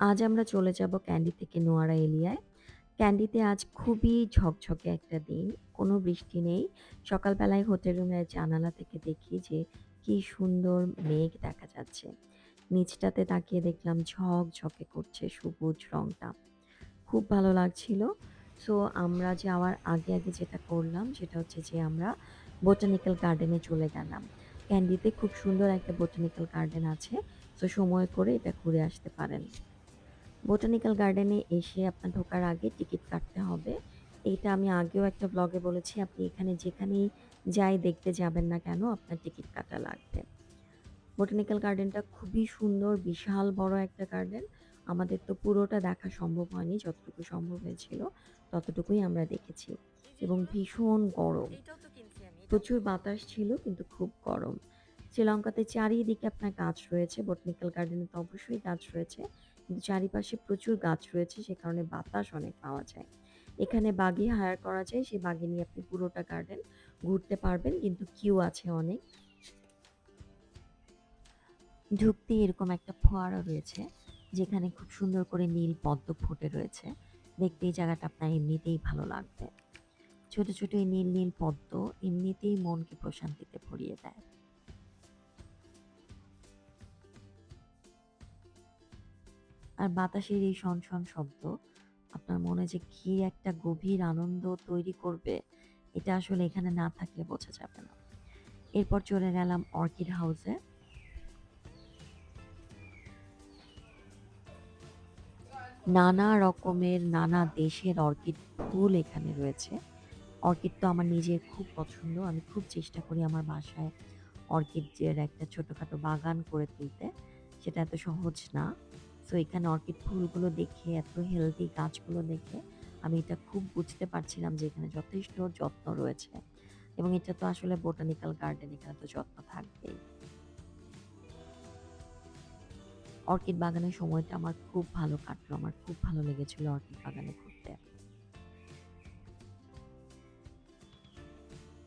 আজ আমরা চলে যাব ক্যান্ডি থেকে নোয়ারা এলিয়ায়। ক্যান্ডিতে আজ খুবই ঝকঝকে একটা দিন। কোনো বৃষ্টি নেই। সকালবেলায় হোটেল রুমের জানালা থেকে দেখি যে কি সুন্দর মেঘ দেখা যাচ্ছে। নিচটাতে তাকিয়ে দেখলাম ঝকঝকে করছে সবুজ রংটা। খুব ভালো লাগছিল। সো আমরা যাওয়ার আগে যেটা করলাম সেটা হচ্ছে যে আমরা বোটানিক্যাল গার্ডেনে চলে গেলাম। ক্যান্ডিতে খুব সুন্দর একটা বোটানিক্যাল গার্ডেন আছে। সো সময় করে এটা ঘুরে আসতে পারেন। বোটানিক্যাল গার্ডেনে এসে আপনার ঢোকার আগে টিকিট কাটতে হবে। এইটা আমি আগেও একটা ব্লগে বলেছি, আপনি এখানে যেখানেই যাই দেখতে যাবেন না কেন আপনার টিকিট কাটা লাগবে। বোটানিক্যাল গার্ডেনটা খুবই সুন্দর, বিশাল বড় একটা গার্ডেন। আমাদের তো পুরোটা দেখা সম্ভব হয়নি, যতটুকু সম্ভব হয়েছিল ততটুকুই আমরা দেখেছি এবং ভীষণ গরম। প্রচুর বাতাস ছিল কিন্তু খুব গরম। শ্রীলঙ্কাতে চারিদিকে আপনার গাছ রয়েছে, বোটানিক্যাল গার্ডেনে তো অবশ্যই গাছ রয়েছে, কিন্তু চারিপাশে প্রচুর গাছ রয়েছে, সে কারণে বাতাস অনেক পাওয়া যায়। এখানে বাগি হায়ার করা যায়, সেই বাগি নিয়ে আপনি পুরোটা গার্ডেন ঘুরতে পারবেন, কিন্তু কিউ আছে অনেক। ঢুকতেই এরকম একটা ফোয়ারা রয়েছে যেখানে খুব সুন্দর করে নীল পদ্ম ফুটে রয়েছে। দেখতে এই জায়গাটা আপনার এমনিতেই ভালো লাগবে। ছোট ছোট এই নীল নীল পদ্ম এমনিতেই মনকে প্রশান্তিতে ভরিয়ে দেয়। আর বাতাসের এই শনশন শব্দ আপনার মনে যে কি একটা গভীর আনন্দ তৈরি করবে, এটা আসলে এখানে না থাকলে বোঝা যাবে না। এরপর চলে গেলাম অর্কিড হাউসে। নানা রকমের নানা দেশের অর্কিড ফুল এখানে রয়েছে। অর্কিড তো আমার নিজের খুব পছন্দ। আমি খুব চেষ্টা করি আমার বাসায় অর্কিডের একটা ছোটখাটো বাগান করে তুলতে। সেটা এত সহজ না। সো এখানে অর্কিড ফুলগুলো দেখে, এত হেলদি গাছগুলো দেখে আমি এটা খুব বুঝতে পারছিলাম যে এখানে যথেষ্ট যত্ন রয়েছে এবং এটা তো আসলে বোটানিক্যাল গার্ডেন, এখানে তো যত্ন থাকবেই। অর্কিড বাগানের সময়টা আমার খুব ভালো কাটলো। আমার খুব ভালো লেগেছিল অর্কিড বাগানে ঘুরতে।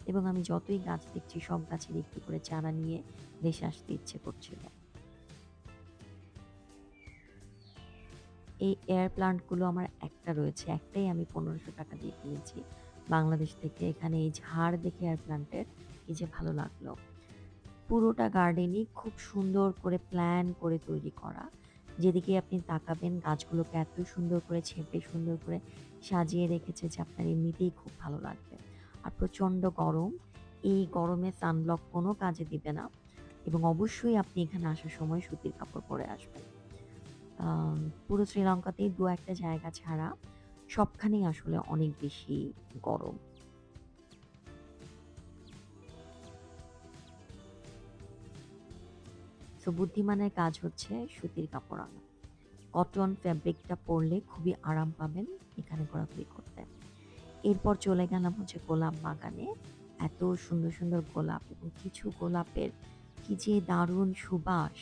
এবং আমি যতই গাছ দেখছি সব গাছের একটু করে চারা নিয়ে দেশে আসতে ইচ্ছে করছিল। এই এয়ার প্লান্টগুলো আমার একটা রয়েছে, একটাই আমি ১৫০০ টাকা দিয়ে কিনেছি বাংলাদেশ থেকে। এখানে এই ঝাড় দেখে এয়ার প্লান্টের কি যে ভালো লাগলো। পুরোটা গার্ডেনই খুব সুন্দর করে প্ল্যান করে তৈরি করা। যেদিকে আপনি তাকাবেন গাছগুলোকে এত সুন্দর করে ছেঁটে সুন্দর করে সাজিয়ে রেখেছে যে আপনার এমনিতেই খুব ভালো লাগবে। আর প্রচণ্ড গরম, এই গরমে সানব্লক কোনো কাজে দিবে না এবং অবশ্যই আপনি এখানে আসার সময় সুতির কাপড় পরে আসবেন। আম পুরো শ্রীলঙ্কাতেই ২-১ টা জায়গা ছাড়া সবখানেই আসলে অনেক বেশি গরম। সো বুদ্ধিমানের কাজ হচ্ছে সুতির কাপড় আনা। কটন ফ্যাব্রিকটা পরলে খুবই আরাম পাবেন এখানে ঘোরাঘুরি করতে। এরপর চলে গেলাম হচ্ছে গোলাপ বাগানে। এত সুন্দর সুন্দর গোলাপ এবং কিছু গোলাপের কি যে দারুণ সুবাস!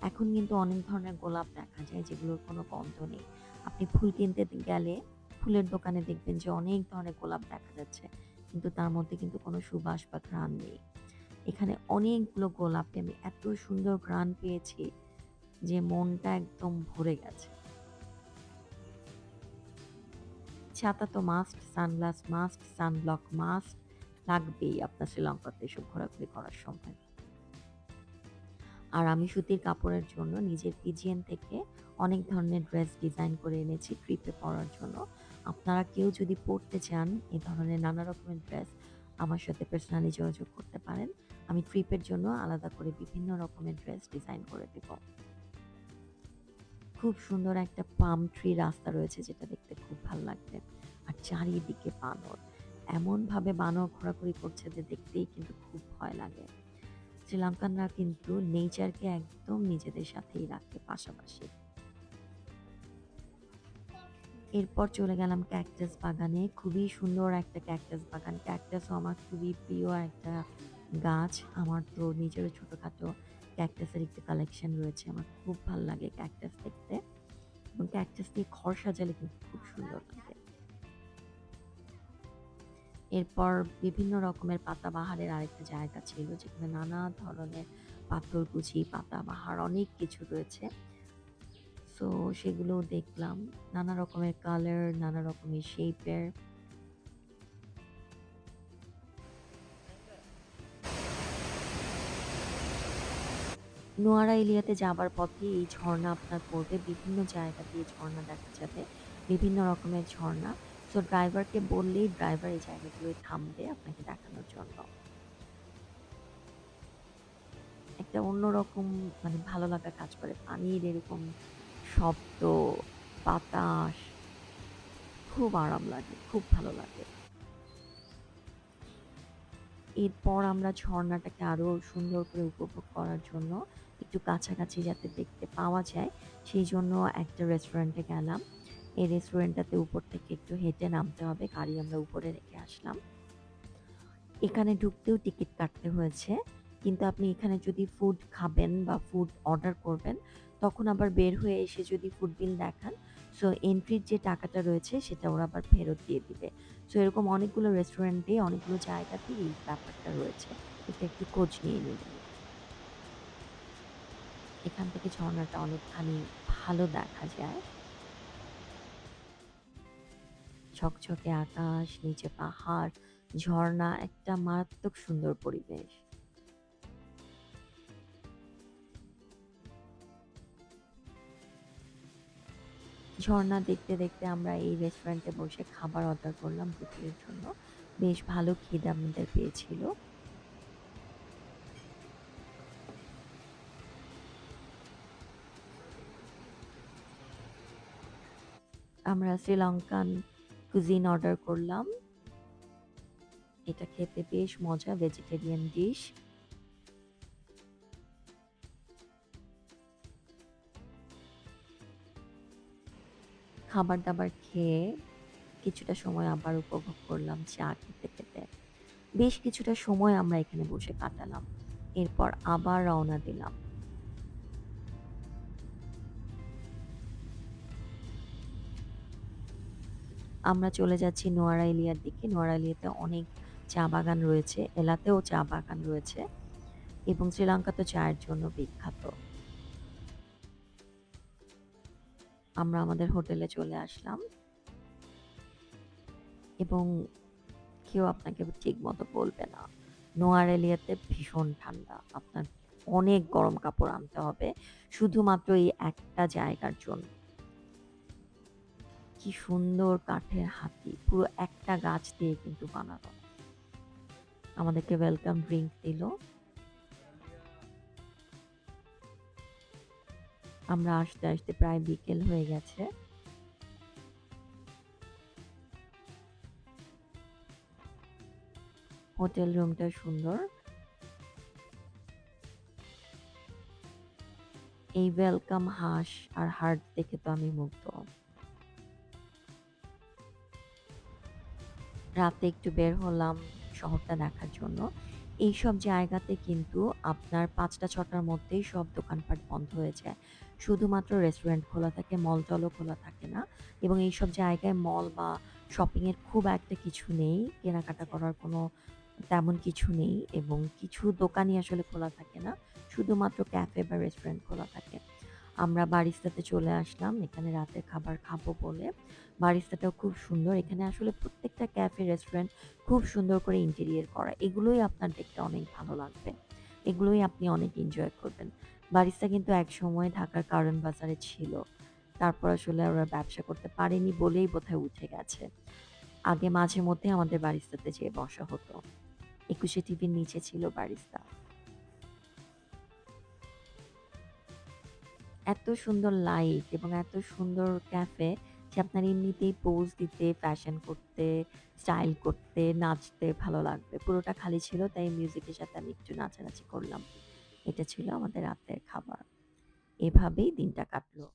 এখন কিন্তু অনেক ধরনের গোলাপ দেখা যায় যেগুলোর কোনো গন্ধ নেই। আপনি ফুল কিনতে গেলে ফুলের দোকানে দেখবেন যে অনেক ধরনের গোলাপ দেখা যাচ্ছে, কিন্তু তার মধ্যে কিন্তু কোনো সুবাস বা ঘ্রাণ নেই। এখানে অনেকগুলো গোলাপে আমি এত সুন্দর ঘ্রাণ পেয়েছি যে মনটা একদম ভরে গেছে। ছাতা তো must, sunglass must, sunblock must লাগবেই আপনার শ্রীলঙ্কাতে এসব ঘোরাঘুরি করার সময়। আর আমি সুতির কাপড়ের জন্য নিজের পিজিএন থেকে অনেক ধরনের ড্রেস ডিজাইন করে এনেছি ট্রিপে পরার জন্য। আপনারা কেউ যদি পড়তে চান এ ধরনের নানা রকমের ড্রেস, আমার সাথে পার্সোনালি যোগাযোগ করতে পারেন। আমি ট্রিপের জন্য আলাদা করে বিভিন্ন রকমের ড্রেস ডিজাইন করে দেব। খুব সুন্দর একটা পাম ট্রি রাস্তা রয়েছে যেটা দেখতে খুব ভাল লাগবে। আর চারিদিকে বানর। এমনভাবে বানর ঘোরাঘুরি করছে যে দেখতেই কিন্তু খুব ভয় লাগে। শ্রীলঙ্কানরা কিন্তু নেচারকে একদম নিজেদের সাথেই রাখে পাশাপাশি। এরপর চলে গেলাম ক্যাকটাস বাগানে। খুবই সুন্দর একটা ক্যাকটাস বাগান। ক্যাকটাসও আমার খুবই প্রিয় একটা গাছ। আমার তো নিজেরও ছোটখাটো ক্যাকটাসের একটু কালেকশন রয়েছে। আমার খুব ভাল লাগে ক্যাকটাস দেখতে এবং ক্যাকটাস দিয়ে ঘর সাজালে কিন্তু খুব সুন্দর লাগে। এরপর বিভিন্ন রকমের পাতাবাহারের আরেকটা জায়গা ছিল যেখানে নানা ধরনের পাথরকুচি, পাতাবাহার অনেক কিছু রয়েছে। সো সেগুলোও দেখলাম। নানা রকমের কালার, নানা রকমের শেপের। নোয়ারা এলিয়াতে যাবার পথে এই ঝর্ণা আপনার পড়বে। বিভিন্ন জায়গা দিয়ে ঝর্ণা দেখা যাবে। বিভিন্ন রকমের ঝর্ণা। সো ড্রাইভারকে বললেই ড্রাইভার এই জায়গাগুলোয় থামবে আপনাকে দেখানোর জন্য। একটা অন্যরকম মানে ভালো লাগা কাজ করে। পানির এরকম শব্দ, বাতাস খুব আরাম লাগে, খুব ভালো লাগে। এরপর আমরা ঝর্ণাটাকে আরো সুন্দর করে উপভোগ করার জন্য একটু কাছাকাছি যাতে দেখতে পাওয়া যায়, সেইজন্য একটা রেস্টুরেন্টে গেলাম। এই রেস্টুরেন্টটাতে উপর থেকে একটু হেঁটে নামতে হবে। গাড়ি আমরা উপরে রেখে আসলাম। এখানে ঢুকতেও টিকিট কাটতে হয়েছে। কিন্তু আপনি এখানে যদি ফুড খাবেন বা ফুড অর্ডার করবেন, তখন আবার বের হয়ে এসে যদি ফুড বিল দেখান, সো এন্ট্রির যে টাকাটা রয়েছে সেটা ওরা আবার ফেরত দিয়ে দিবে। সো এরকম অনেকগুলো রেস্টুরেন্টে, অনেকগুলো জায়গাতেই এই ব্যাপারটা রয়েছে। এটা একটু খোঁজ নিয়ে নিবেন। এখান থেকে ঝর্ণাটা অনেকখানি ভালো দেখা যায়। ঝকঝকে আকাশ, নিচে পাহাড়, ঝর্ণা, একটা মারাত্মক সুন্দর পরিবেশ। ঝর্ণা দেখতে দেখতে আমরা এই রেস্টুরেন্টে বসে খাবার অর্ডার করলাম দুপুরের জন্য। বেশ ভালো খিদে আমাদের পেয়েছিল। আমরা শ্রীলঙ্কান কুজিন অর্ডার করলাম। এটা খেতে বেশ মজা, ভেজিটেরিয়ান ডিশ। খাবার দাবার খেয়ে কিছুটা সময় আবার উপভোগ করলাম চা খেতে খেতে। বেশ কিছুটা সময় আমরা এখানে বসে কাটালাম। এরপর আবার রওনা দিলাম। আমরা চলে যাচ্ছি নোয়ারা এলিয়ার দিকে। নোয়ারা এলিয়াতে অনেক চা বাগান রয়েছে। এলাতেও চা বাগান রয়েছে এবং শ্রীলঙ্কা তো চায়ের জন্য বিখ্যাত। আমরা আমাদের হোটেলে চলে আসলাম এবং কেউ আপনাকে ঠিকমতো বলবে না। নোয়ার এলিয়াতে ভীষণ ঠান্ডা। আপনার অনেক গরম কাপড় আনতে হবে শুধুমাত্র এই একটা জায়গার জন্য। কি সুন্দর কাঠের হাতি, পুরো একটা গাছ দিয়ে কিন্তু বানানো। আমাদেরকে ওয়েলকাম ড্রিঙ্ক দিল। আমরা আসতে আসতে প্রায় বিকেল হয়ে গেছে। হোটেল রুমটা সুন্দর। এই ওয়েলকাম হাঁস আর হার্ট দেখে তো আমি মুগ্ধ। রাতে একটু বের হলাম শহরটা দেখার জন্য। এইসব জায়গাতে কিন্তু আপনার ৫টা-৬টার মধ্যেই সব দোকানপাট বন্ধ হয়ে যায়। শুধুমাত্র রেস্টুরেন্ট খোলা থাকে, মল-টলও খোলা থাকে না এবং এইসব জায়গায় মল বা শপিং এর খুব একটা কিছু নেই। কেনাকাটা করার কোনো তেমন কিছু নেই এবং কিছু দোকানই আসলে খোলা থাকে না। শুধুমাত্র ক্যাফে বা রেস্টুরেন্ট খোলা থাকে। আমরা বারিস্তাতে চলে আসলাম এখানে রাতের খাবার খাবো বলে। বারিস্তাটাও খুব সুন্দর। এখানে আসলে প্রত্যেকটা ক্যাফে, রেস্টুরেন্ট খুব সুন্দর করে ইন্টেরিয়র করা। এগুলোই আপনার দেখতে অনেক ভালো লাগবে। এগুলোই আপনি অনেক এনজয় করবেন। বারিস্তা কিন্তু একসময় ঢাকার কারণ বাজারে ছিল। তারপর আসলে ওরা ব্যবসা করতে পারেনি বলেই বোধহয় উঠে গেছে। আগে মাঝে মধ্যে আমাদের বারিস্তাতে যেয়ে বসা হতো। ২১শে টিভির নিচে ছিল বারিস্তা। এত সুন্দর লাইট এবং এত সুন্দর ক্যাফে যে আপনার এমনিতেই পোজ দিতে, ফ্যাশন করতে, স্টাইল করতে, নাচতে ভালো লাগবে। পুরোটা খালি ছিল তাই মিউজিকের সাথে আমি একটু নাচানাচি করলাম। এটা ছিল আমাদের রাতের খাবার। এভাবেই দিনটা কাটলো।